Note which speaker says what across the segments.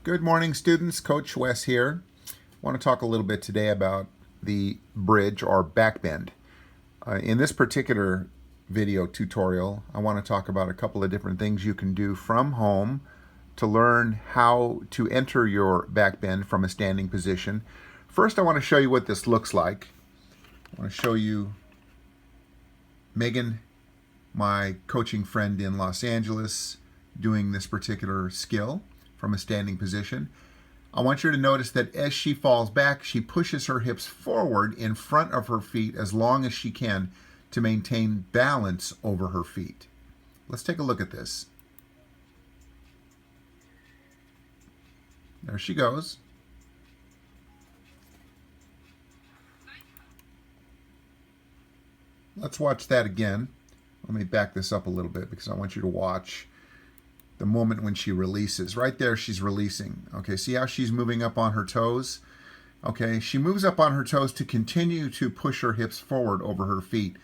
Speaker 1: Good morning, students. Coach Wes here. I want to talk a little bit today about the bridge or back bend. In this particular video tutorial, I want to talk about a couple of different things you can do from home to learn how to enter your back bend from a standing position. First, I want to show you what this looks like. I want to show you Megan, my coaching friend in Los Angeles, doing this particular skill from a standing position. I want you to notice that as she falls back, she pushes her hips forward in front of her feet as long as she can to maintain balance over her feet. Let's take a look at this. There she goes. Let's watch that again. Let me back this up a little bit because I want you to watch the moment when she releases. Right there, she's releasing. Okay, see how she's moving up on her toes? Okay, she moves up on her toes to continue to push her hips forward over her feet.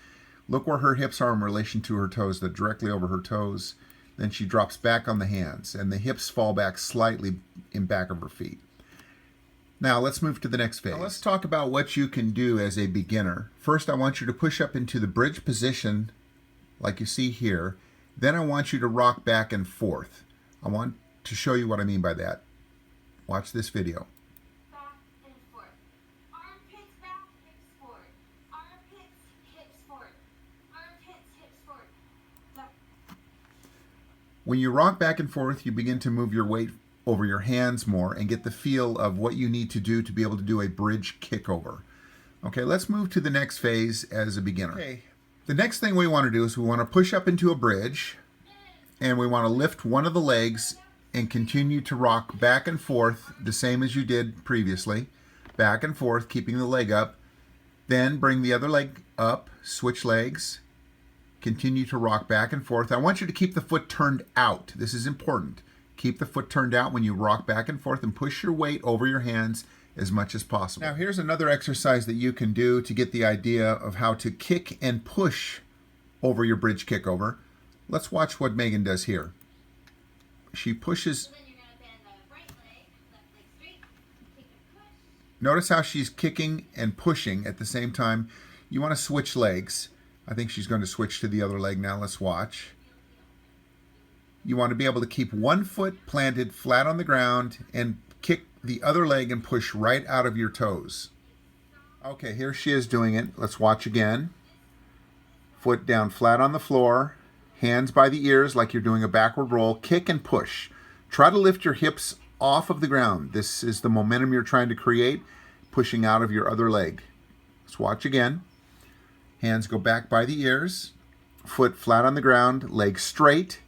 Speaker 1: Look where her hips are in relation to her toes. They're directly over her toes. Then she drops back on the hands, and the hips fall back slightly in back of her feet. Now, let's move to the next phase. Now, let's talk about what you can do as a beginner. First, I want you to push up into the bridge position like you see here. Then I want you to rock back and forth. I want to show you what I mean by that. Watch this video.
Speaker 2: Back and forth. Armpits back, hips forward. Armpits, hips forward. Armpits, hips forward. Back.
Speaker 1: When you rock back and forth, you begin to move your weight over your hands more and get the feel of what you need to do to be able to do a bridge kickover. Okay, let's move to the next phase as a beginner. Okay. The next thing we want to do is we want to push up into a bridge, and we want to lift one of the legs and continue to rock back and forth the same as you did previously. Back and forth, keeping the leg up. Then bring the other leg up, switch legs, continue to rock back and forth. I want you to keep the foot turned out. This is important. Keep the foot turned out when you rock back and forth and push your weight over your hands as much as possible. Now here's another exercise that you can do to get the idea of how to kick and push over your bridge kickover. Let's watch what Megan does here. She pushes.
Speaker 2: Then you're going to bend the right leg, left leg straight, kick and push.
Speaker 1: Notice how she's kicking and pushing at the same time. You want to switch legs. I think she's going to switch to the other leg now. Let's watch. You want to be able to keep one foot planted flat on the ground and kick the other leg and push right out of your toes. Okay, here she is doing it. Let's watch again. Foot down flat on the floor, hands by the ears like you're doing a backward roll. Kick and push. Try to lift your hips off of the ground. This is the momentum you're trying to create, pushing out of your other leg. Let's watch again. Hands go back by the ears, foot flat on the ground, leg straight.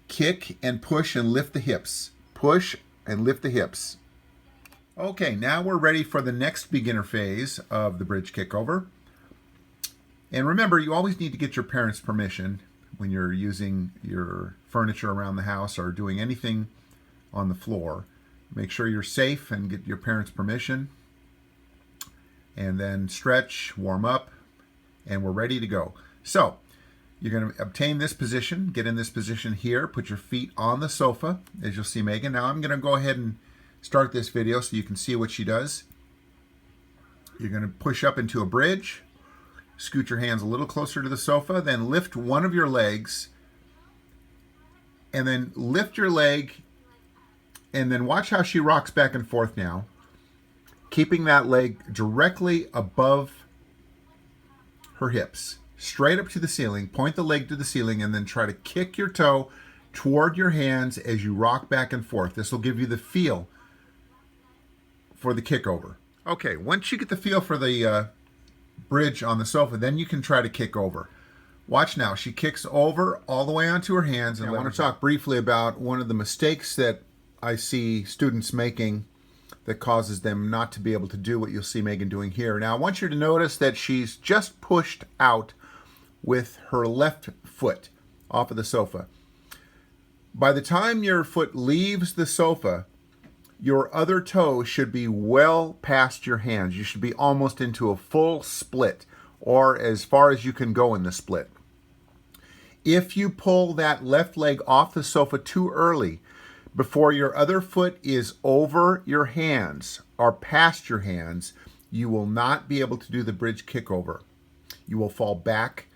Speaker 1: Kick and push and lift the hips. Push and lift the hips. Okay, now we're ready for the next beginner phase of the bridge kickover. And remember, you always need to get your parents' permission when you're using your furniture around the house or doing anything on the floor. Make sure you're safe and get your parents' permission. And then stretch, warm up, and we're ready to go. So, you're going to obtain this position, get in this position here, put your feet on the sofa, as you'll see Megan. Now I'm going to go ahead and start this video so you can see what she does. You're going to push up into a bridge, scoot your hands a little closer to the sofa, then lift one of your legs, and then lift your leg, and then watch how she rocks back and forth now, keeping that leg directly above her hips. Straight up to the ceiling, point the leg to the ceiling, and then try to kick your toe toward your hands as you rock back and forth. This will give you the feel for the kickover. Okay, once you get the feel for the bridge on the sofa, then you can try to kick over. Watch now, she kicks over all the way onto her hands. And I want to talk briefly about one of the mistakes that I see students making that causes them not to be able to do what you'll see Megan doing here. Now, I want you to notice that she's just pushed out with her left foot off of the sofa. By the time your foot leaves the sofa, your other toe should be well past your hands. You should be almost into a full split, or as far as you can go in the split. If you pull that left leg off the sofa too early, before your other foot is over your hands or past your hands, you will not be able to do the bridge kickover. You will fall back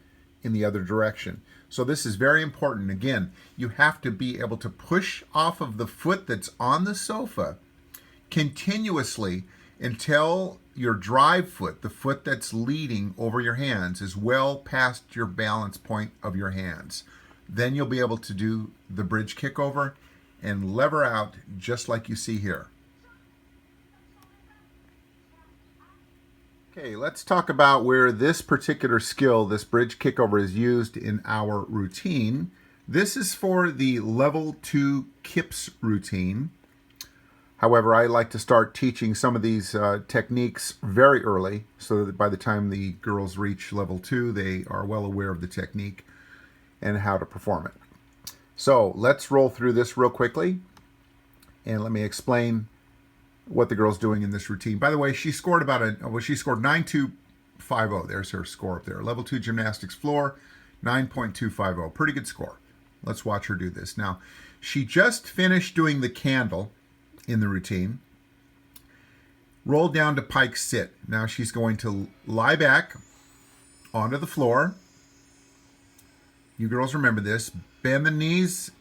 Speaker 1: in the other direction. So this is very important. Again, you have to be able to push off of the foot that's on the sofa continuously until your drive foot, the foot that's leading over your hands, is well past your balance point of your hands. Then you'll be able to do the bridge kickover and lever out just like you see here. Okay, let's talk about where this particular skill, this bridge kickover, is used in our routine. This is for the level 2 KIPS routine. However, I like to start teaching some of these techniques very early so that by the time the girls reach level 2, they are well aware of the technique and how to perform it. So let's roll through this real quickly and let me explain what the girl's doing in this routine. By the way, she scored she scored 9.250. There's her score up there. Level 2 gymnastics floor, 9.250. Pretty good score. Let's watch her do this. Now, she just finished doing the candle in the routine. Roll down to pike sit. Now she's going to lie back onto the floor. You girls remember this. Bend the knees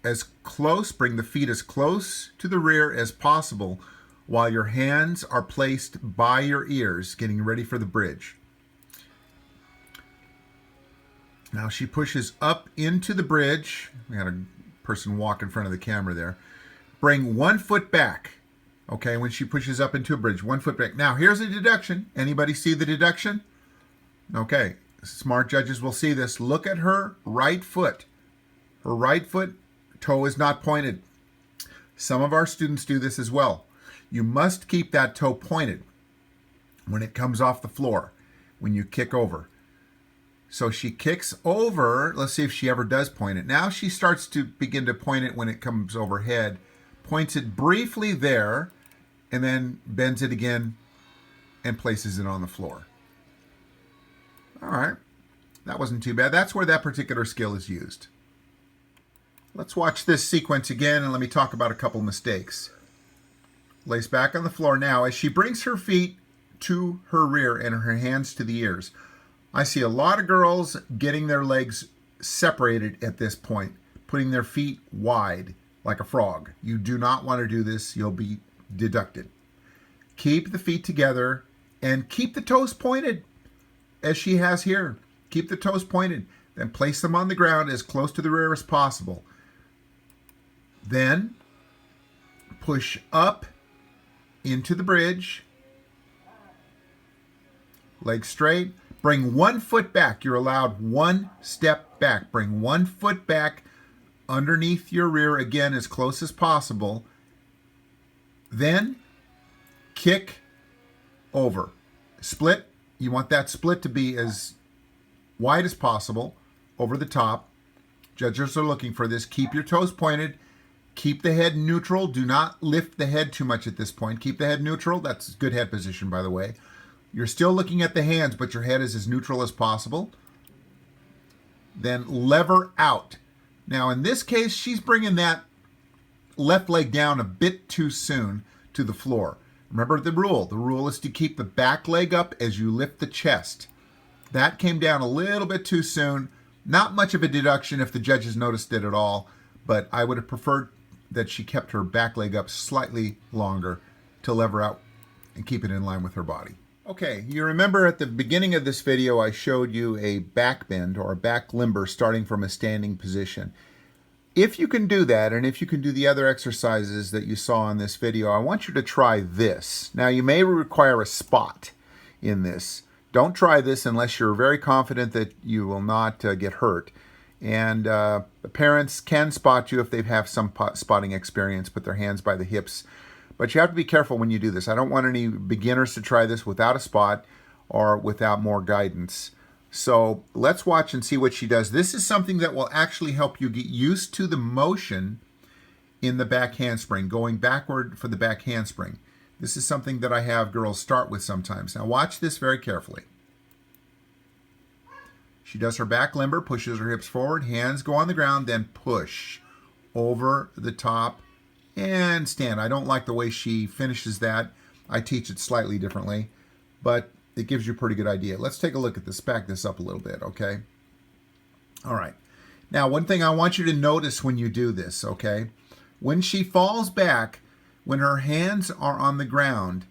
Speaker 1: as close, bring the feet as close to the rear as possible while your hands are placed by your ears, getting ready for the bridge. Now she pushes up into the bridge. We had a person walk in front of the camera there. Bring one foot back. Okay, when she pushes up into a bridge, 1 foot back. Now here's a deduction. Anybody see the deduction? Okay, smart judges will see this. Look at her right foot. Her right foot toe is not pointed. Some of our students do this as well. You must keep that toe pointed when it comes off the floor, when you kick over. So she kicks over. Let's see if she ever does point it. Now she starts to begin to point it when it comes overhead. Points it briefly there, and then bends it again and places it on the floor. All right, that wasn't too bad. That's where that particular skill is used. Let's watch this sequence again and let me talk about a couple mistakes. Lays back on the floor now as she brings her feet to her rear and her hands to the ears. I see a lot of girls getting their legs separated at this point, putting their feet wide like a frog. You do not want to do this. You'll be deducted. Keep the feet together and keep the toes pointed as she has here. Keep the toes pointed. Then place them on the ground as close to the rear as possible. Then push up into the bridge. Legs straight. Bring 1 foot back. You're allowed 1 step back. Bring 1 foot back underneath your rear again as close as possible. Then kick over. Split. You want that split to be as wide as possible over the top. Judges are looking for this. Keep your toes pointed. Keep the head neutral. Do not lift the head too much at this point. Keep the head neutral. That's good head position, by the way. You're still looking at the hands, but your head is as neutral as possible. Then lever out. Now, in this case, she's bringing that left leg down a bit too soon to the floor. Remember the rule. The rule is to keep the back leg up as you lift the chest. That came down a little bit too soon. Not much of a deduction if the judges noticed it at all, but I would have preferred that she kept her back leg up slightly longer to lever out and keep it in line with her body. Okay, you remember at the beginning of this video I showed you a back bend or a back limber starting from a standing position. If you can do that, and if you can do the other exercises that you saw in this video, I want you to try this. Now, you may require a spot in this. Don't try this unless you're very confident that you will not get hurt. And parents can spot you if they have some spotting experience, put their hands by the hips. But you have to be careful when you do this. I don't want any beginners to try this without a spot or without more guidance. So let's watch and see what she does. This is something that will actually help you get used to the motion in the back handspring, going backward for the back handspring. This is something that I have girls start with sometimes. Now watch this very carefully. She does her back limber, pushes her hips forward, hands go on the ground, then push over the top, and stand. I don't like the way she finishes that. I teach it slightly differently, but it gives you a pretty good idea. Let's take a look at this, back this up a little bit, okay? All right. Now, one thing I want you to notice when you do this, okay? When she falls back, when her hands are on the ground,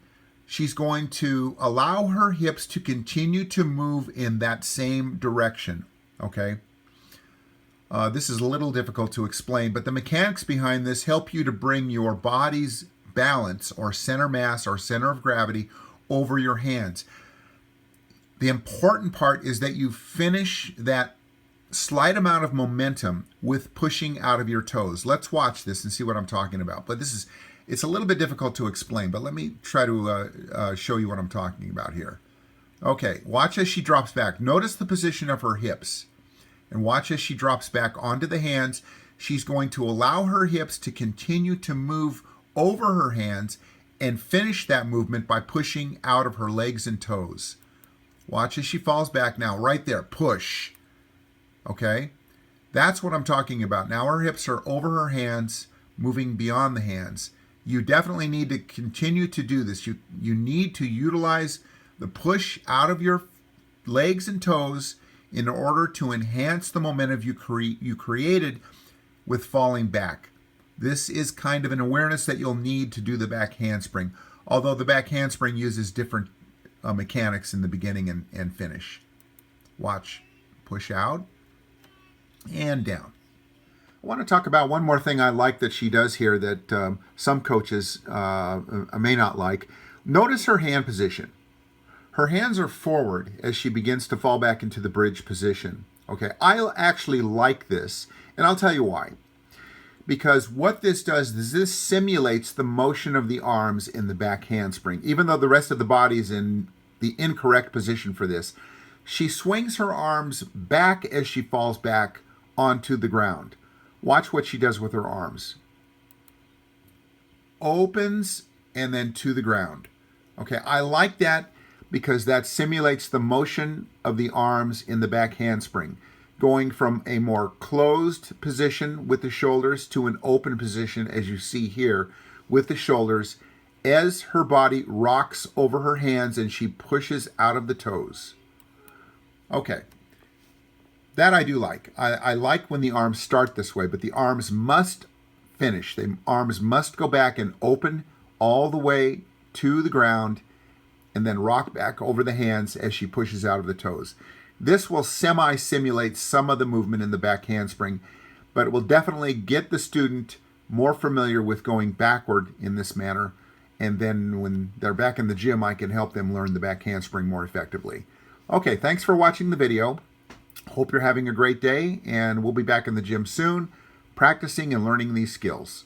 Speaker 1: she's going to allow her hips to continue to move in that same direction, okay? This is a little difficult to explain, but the mechanics behind this help you to bring your body's balance or center mass or center of gravity over your hands. The important part is that you finish that slight amount of momentum with pushing out of your toes. Let's watch this and see what I'm talking about. But it's a little bit difficult to explain, but let me try to show you what I'm talking about here. Okay, watch as she drops back. Notice the position of her hips. And watch as she drops back onto the hands. She's going to allow her hips to continue to move over her hands and finish that movement by pushing out of her legs and toes. Watch as she falls back now, right there, push. Okay? That's what I'm talking about. Now her hips are over her hands, moving beyond the hands. You definitely need to continue to do this. You need to utilize the push out of your legs and toes in order to enhance the momentum you created with falling back. This is kind of an awareness that you'll need to do the back handspring, although the back handspring uses different mechanics in the beginning and finish. Watch, push out and down. I want to talk about one more thing I like that she does here that some coaches may not like. Notice her hand position. Her hands are forward as she begins to fall back into the bridge position. Okay, I actually like this, and I'll tell you why. Because what this does is this simulates the motion of the arms in the back handspring. Even though the rest of the body is in the incorrect position for this, she swings her arms back as she falls back onto the ground. Watch what she does with her arms. Opens and then to the ground. Okay, I like that because that simulates the motion of the arms in the back handspring, going from a more closed position with the shoulders to an open position, as you see here, with the shoulders, as her body rocks over her hands and she pushes out of the toes. Okay, that I do like. I like when the arms start this way, but the arms must finish. The arms must go back and open all the way to the ground and then rock back over the hands as she pushes out of the toes. This will semi-simulate some of the movement in the back handspring, but it will definitely get the student more familiar with going backward in this manner. And then when they're back in the gym, I can help them learn the back handspring more effectively. Okay, thanks for watching the video. Hope you're having a great day, and we'll be back in the gym soon, practicing and learning these skills.